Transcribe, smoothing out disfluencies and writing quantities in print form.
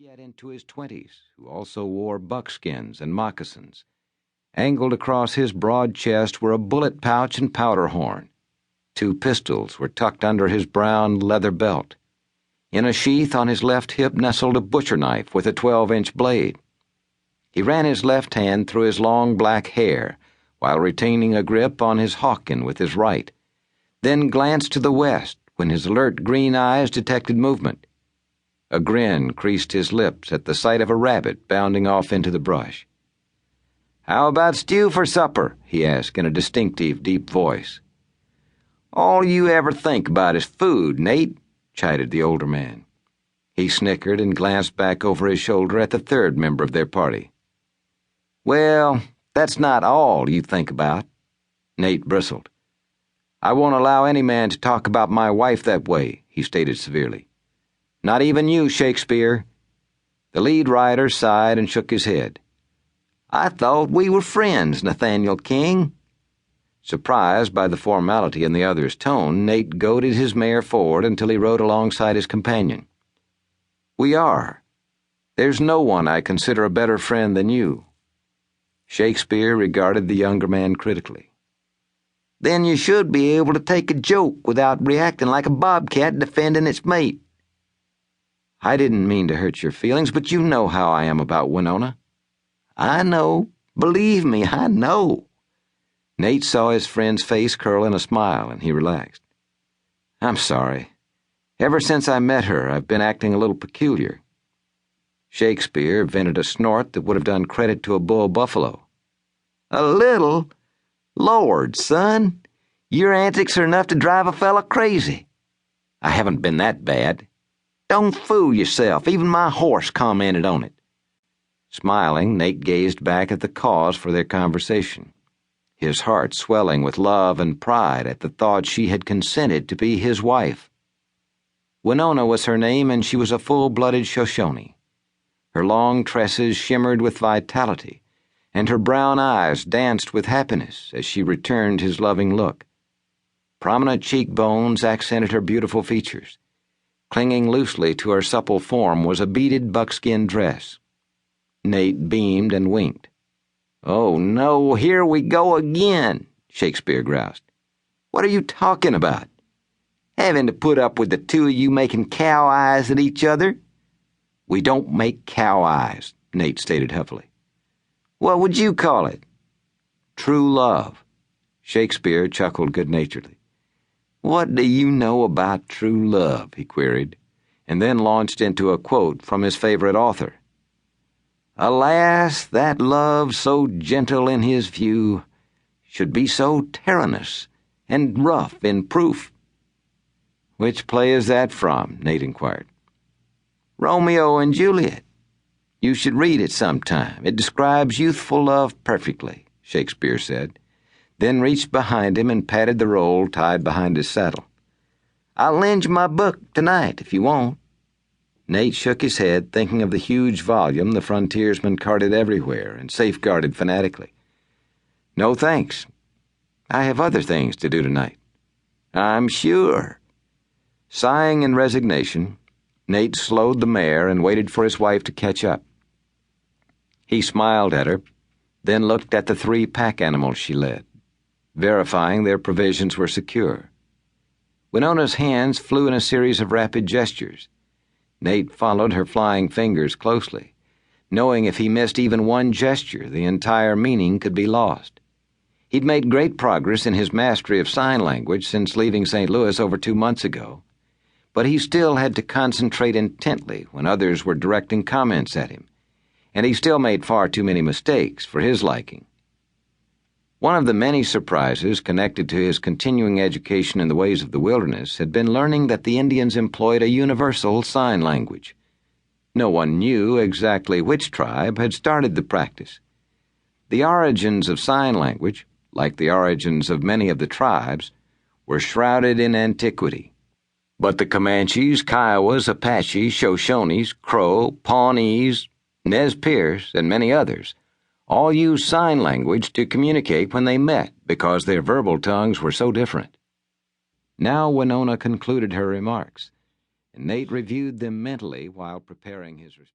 yet into his 20s, who also wore buckskins and moccasins. Angled across his broad chest were a bullet pouch and powder horn. 2 pistols were tucked under his brown leather belt. In a sheath on his left hip nestled a butcher knife with a 12-inch blade. He ran his left hand through his long black hair while retaining a grip on his hawken with his right, then glanced to the west when his alert green eyes detected movement. A grin creased his lips at the sight of a rabbit bounding off into the brush. "How about stew for supper?" he asked in a distinctive, deep voice. "All you ever think about is food, Nate," chided the older man. He snickered and glanced back over his shoulder at the third member of their party. "Well, that's not all you think about." Nate bristled. "I won't allow any man to talk about my wife that way," he stated severely. "Not even you, Shakespeare." The lead writer sighed and shook his head. "I thought we were friends, Nathaniel King." Surprised by the formality in the other's tone, Nate goaded his mare forward until he rode alongside his companion. "We are. There's no one I consider a better friend than you." Shakespeare regarded the younger man critically. "Then you should be able to take a joke without reacting like a bobcat defending its mate." "I didn't mean to hurt your feelings, but you know how I am about Winona." "I know. Believe me, I know." Nate saw his friend's face curl in a smile, and he relaxed. "I'm sorry. Ever since I met her, I've been acting a little peculiar." Shakespeare vented a snort that would have done credit to a bull buffalo. "A little? Lord, son, your antics are enough to drive a fella crazy." "I haven't been that bad." "Don't fool yourself. Even my horse commented on it." Smiling, Nate gazed back at the cause for their conversation, his heart swelling with love and pride at the thought she had consented to be his wife. Winona was her name, and she was a full-blooded Shoshone. Her long tresses shimmered with vitality, and her brown eyes danced with happiness as she returned his loving look. Prominent cheekbones accented her beautiful features. Clinging loosely to her supple form was a beaded buckskin dress. Nate beamed and winked. "Oh, no, here we go again," Shakespeare groused. "What are you talking about? Having to put up with the two of you making cow eyes at each other?" "We don't make cow eyes," Nate stated huffily. "What would you call it?" "True love." Shakespeare chuckled good-naturedly. "What do you know about true love?" he queried, and then launched into a quote from his favorite author. "Alas, that love so gentle in his view should be so tyrannous and rough in proof." "Which play is that from?" Nate inquired. "Romeo and Juliet. You should read it sometime. It describes youthful love perfectly," Shakespeare said, then reached behind him and patted the roll tied behind his saddle. "I'll lend you my book tonight if you want." Nate shook his head, thinking of the huge volume the frontiersman carted everywhere and safeguarded fanatically. "No thanks. I have other things to do tonight." "I'm sure." Sighing in resignation, Nate slowed the mare and waited for his wife to catch up. He smiled at her, then looked at the 3 pack animals she led, verifying their provisions were secure. Winona's hands flew in a series of rapid gestures. Nate followed her flying fingers closely, knowing if he missed even one gesture, the entire meaning could be lost. He'd made great progress in his mastery of sign language since leaving St. Louis over 2 months ago, but he still had to concentrate intently when others were directing comments at him, and he still made far too many mistakes for his liking. One of the many surprises connected to his continuing education in the ways of the wilderness had been learning that the Indians employed a universal sign language. No one knew exactly which tribe had started the practice. The origins of sign language, like the origins of many of the tribes, were shrouded in antiquity. But the Comanches, Kiowas, Apaches, Shoshones, Crow, Pawnees, Nez Perce, and many others all used sign language to communicate when they met because their verbal tongues were so different. Now Winona concluded her remarks, and Nate reviewed them mentally while preparing his response.